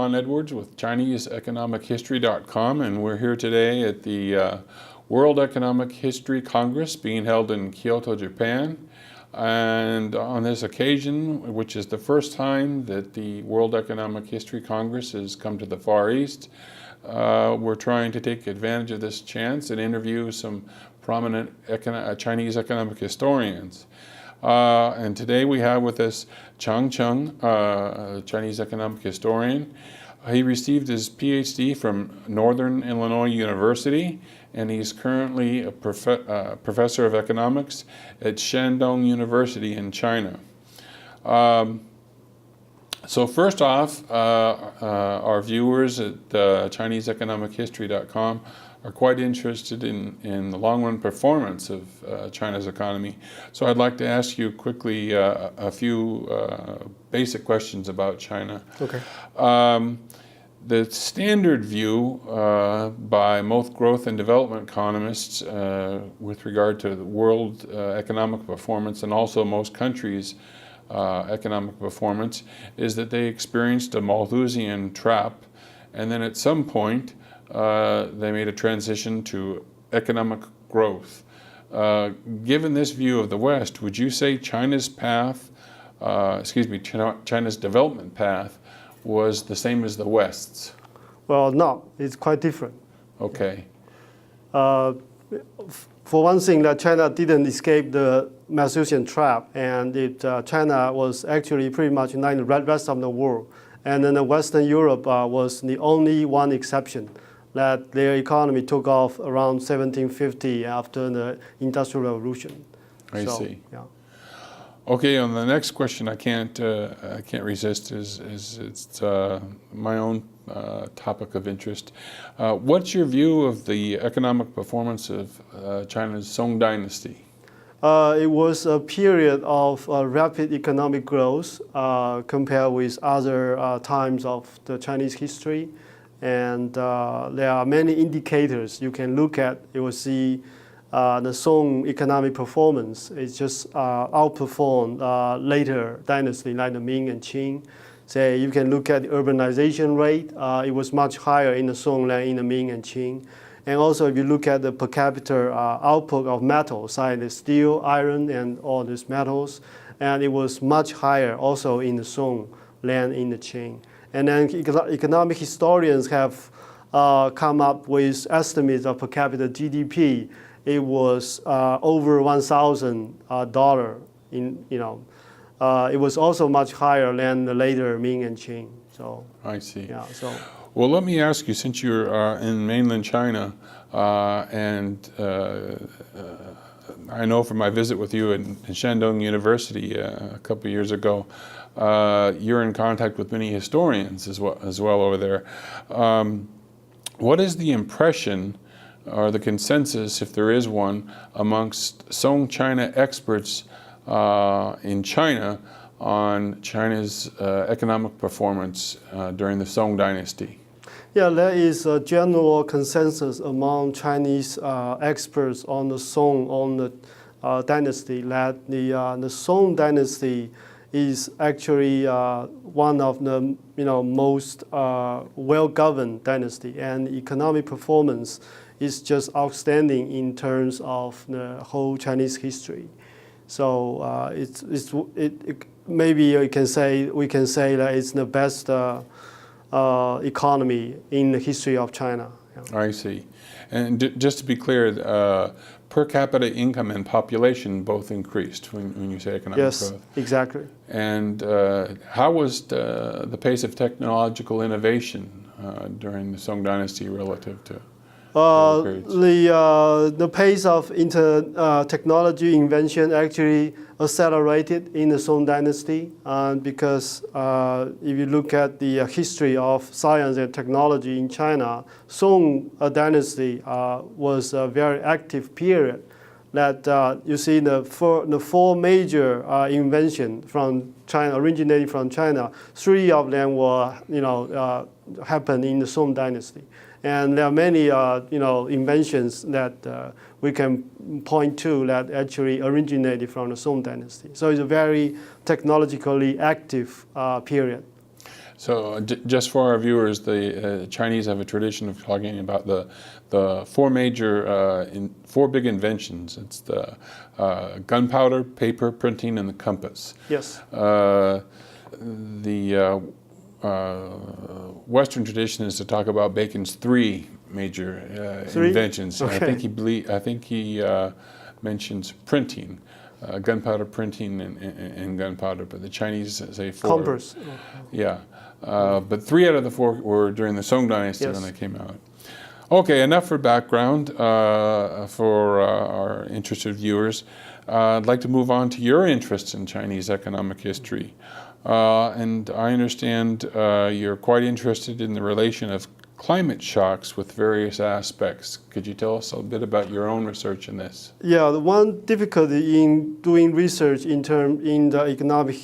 Ron Edwards with ChineseEconomicHistory.com, and we're here today at the World Economic History Congress being held in Kyoto, Japan. And on this occasion, which is the first time that the World Economic History Congress has come to the Far East, we're trying to take advantage of this chance and interview some prominent Chinese economic historians. And today we have with us Qiang Chen, a Chinese economic historian. He received his PhD from Northern Illinois University, and he's currently a professor of economics at Shandong University in China. So first off, our viewers at ChineseEconomicHistory.com are quite interested in the long-run performance of China's economy. So I'd like to ask you quickly a few basic questions about China. Okay. The standard view by most growth and development economists with regard to the world economic performance and also most countries' economic performance is that they experienced a Malthusian trap, and then at some point they made a transition to economic growth. Given this view of the West, would you say China's China's development path was the same as the West's? Well, no, it's quite different. Okay. For one thing, that China didn't escape the Malthusian trap, and China was actually pretty much like the rest of the world. And then Western Europe was the only one exception, that their economy took off around 1750 after the Industrial Revolution. I see. Yeah. Okay, on the next question, I can't resist. It's my own topic of interest. What's your view of the economic performance of China's Song Dynasty? It was a period of rapid economic growth compared with other times of the Chinese history. And there are many indicators you can look at. You will see the Song economic performance is just outperformed later dynasty like the Ming and Qing. Say you can look at the urbanization rate. It was much higher in the Song than in the Ming and Qing. And also, if you look at the per capita output of metals, like the steel, iron, and all these metals, and it was much higher also in the Song than in the Qing. And then economic historians have come up with estimates of per capita GDP. It was over $1,000. It was also much higher than the later Ming and Qing. So I see. Yeah. So. Well, let me ask you, since you're in mainland China, and I know from my visit with you in Shandong University a couple of years ago, you're in contact with many historians as well over there. What is the impression or the consensus, if there is one, amongst Song China experts in China on China's economic performance during the Song Dynasty? Yeah, there is a general consensus among Chinese experts on the Song dynasty that the Song dynasty is actually one of the most well-governed dynasty, and economic performance is just outstanding in terms of the whole Chinese history. So maybe we can say that it's the best economy in the history of China. Yeah. I see. And just to be clear, per capita income and population both increased when you say economic growth. Yes, exactly. And how was the pace of technological innovation during the Song Dynasty relative to other periods? The pace of technology invention actually accelerated in the Song Dynasty, because if you look at the history of science and technology in China, Song Dynasty was a very active period. That you see the four major inventions from China, originating from China. 3 of them were happened in the Song Dynasty. And there are many inventions that we can point to that actually originated from the Song Dynasty. So it's a very technologically active period. So just for our viewers, the Chinese have a tradition of talking about the four big inventions. It's the gunpowder, paper, printing, and the compass. Yes. The Western tradition is to talk about Bacon's three major inventions. Okay. I think he mentions printing. Gunpowder printing and gunpowder, but the Chinese say four. Compass. Yeah, but three out of the four were during the Song Dynasty Yes. when they came out. Okay, enough for background for our interested viewers. I'd like to move on to your interests in Chinese economic history. And I understand you're quite interested in the relation of climate shocks with various aspects. Could you tell us a bit about your own research in this? Yeah, the one difficulty in doing research in the economic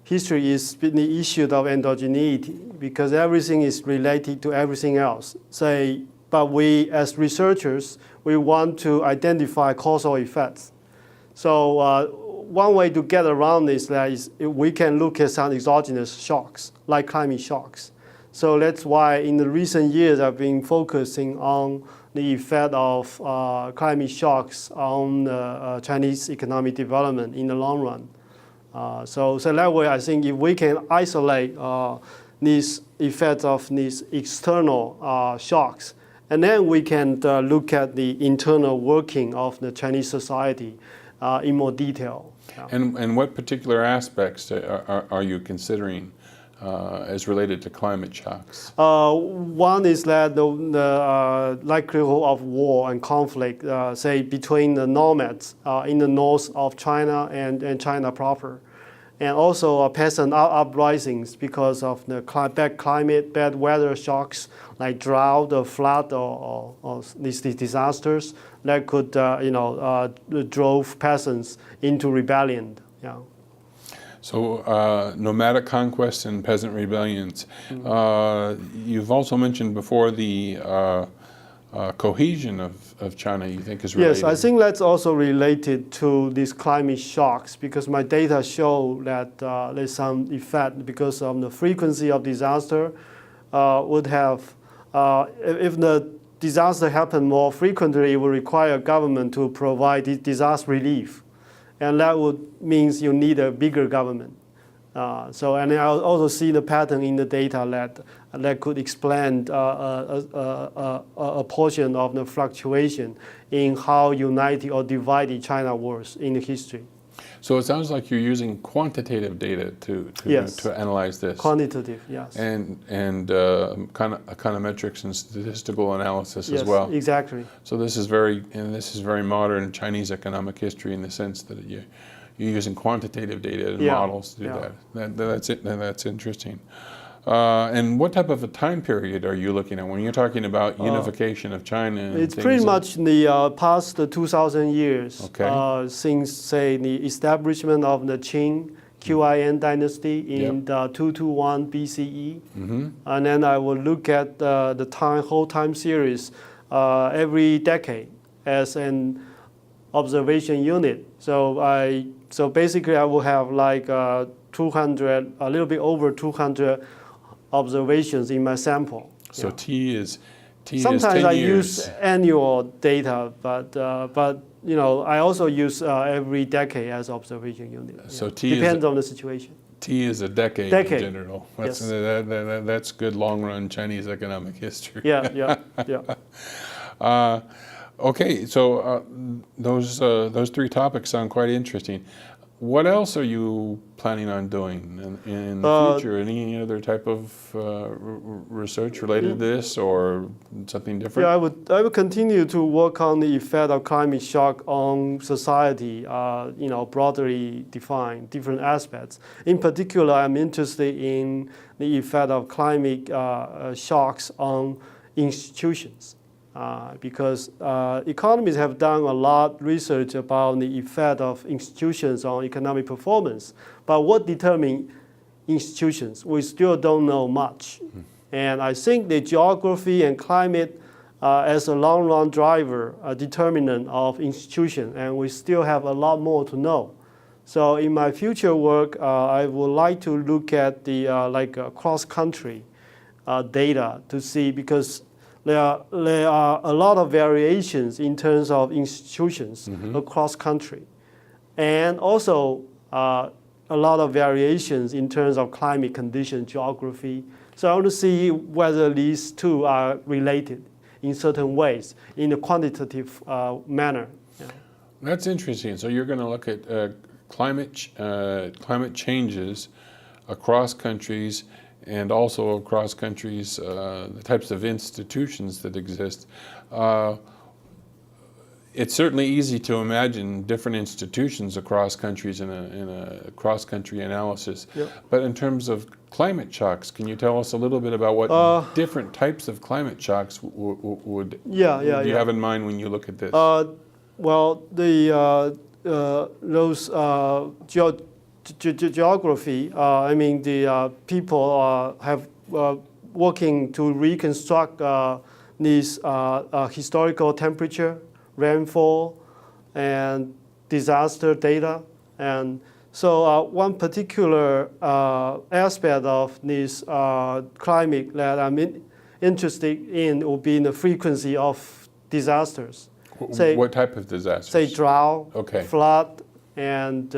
history is the issue of endogeneity, because everything is related to everything else. But we, as researchers, we want to identify causal effects. So one way to get around this is we can look at some exogenous shocks, like climate shocks. So that's why in the recent years I've been focusing on the effect of climate shocks on Chinese economic development in the long run. So that way I think if we can isolate these effects of these external shocks, and then we can look at the internal working of the Chinese society in more detail. Yeah. And what particular aspects are you considering as related to climate shocks? One is that the likelihood of war and conflict, say, between the nomads in the north of China and China proper. And also peasant uprisings because of the bad climate, bad weather shocks like drought or flood or these disasters that could, drove peasants into rebellion. Yeah. So nomadic conquest and peasant rebellions. You've also mentioned before the cohesion of China, you think is related? Yes, I think that's also related to these climate shocks, because my data show that there's some effect because of the frequency of disaster would have, if the disaster happened more frequently, it would require government to provide disaster relief. And that means you need a bigger government. And I also see the pattern in the data that could explain a portion of the fluctuation in how united or divided China was in the history. So it sounds like you're using quantitative data to analyze this. Quantitative, yes. And econometrics and statistical analysis as well. Yes, exactly. So this is very modern Chinese economic history in the sense that you're using quantitative data and models to do that. That's interesting. And what type of a time period are you looking at when you're talking about unification of China? It's pretty much the past 2,000 years, okay. Since, say, the establishment of the Qiang Dynasty in 221 BCE. Mm-hmm. And then I will look at the whole time series every decade as an observation unit. So basically I will have like 200, a little bit over 200 observations in my sample. So T Sometimes is 10 I years. use annual data, but I also use every decade as observation unit. So depends on the situation. T is a decade in general. That's good long run Chinese economic history. Yeah. Okay, so those three topics sound quite interesting. What else are you planning on doing in the future? Any other type of research related to this, or something different? Yeah, I would continue to work on the effect of climate shock on society. Broadly defined, different aspects. In particular, I'm interested in the effect of climate shocks on institutions. Because economists have done a lot of research about the effect of institutions on economic performance. But what determines institutions? We still don't know much. And I think the geography and climate as a long-run driver, a determinant of institution, and we still have a lot more to know. So in my future work, I would like to look at the cross-country data to see, because there are a lot of variations in terms of institutions across country, and also a lot of variations in terms of climate condition, geography. So I want to see whether these two are related in certain ways in a quantitative manner. Yeah. That's interesting. So you're going to look at climate changes across countries, and also across countries, the types of institutions that exist. It's certainly easy to imagine different institutions across countries in a cross-country analysis. Yep. But in terms of climate shocks, can you tell us a little bit about what different types of climate shocks would you have in mind when you look at this? Well, those geography, I mean, the people have working to reconstruct these historical temperature, rainfall, and disaster data. And so one particular aspect of this climate that I'm interested in will be in the frequency of disasters. Say, what type of disasters? Say drought, okay. flood, and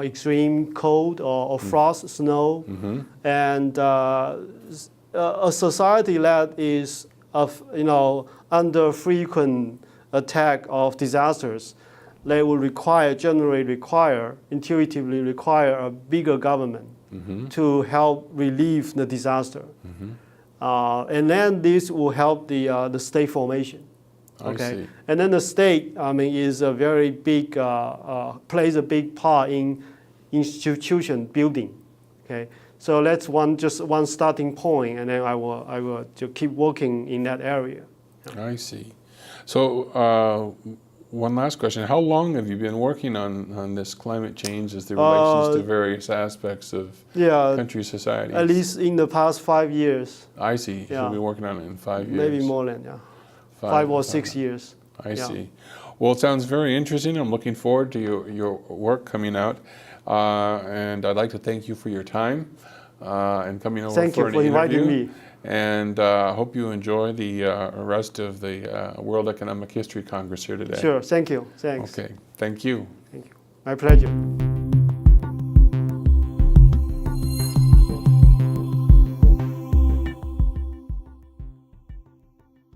extreme cold or frost, snow, and a society that is under frequent attack of disasters, they will intuitively require a bigger government to help relieve the disaster, and then this will help the state formation. Okay, and then the state, I mean, is a very big plays a big part in institution building. Okay, so that's just one starting point, and then I will to keep working in that area. I see. So one last question: how long have you been working on this climate change as the relations to various aspects of country societies? At least in the past 5 years. I see. Yeah. So you've been working on it in 5 years. Maybe more than 5 or 6 years. I see. Well, it sounds very interesting. I'm looking forward to your work coming out. And I'd like to thank you for your time and coming over thank for you for inviting me. And I hope you enjoy the rest of the World Economic History Congress here today. Sure. Thank you. Thanks. Okay. Thank you. Thank you. My pleasure.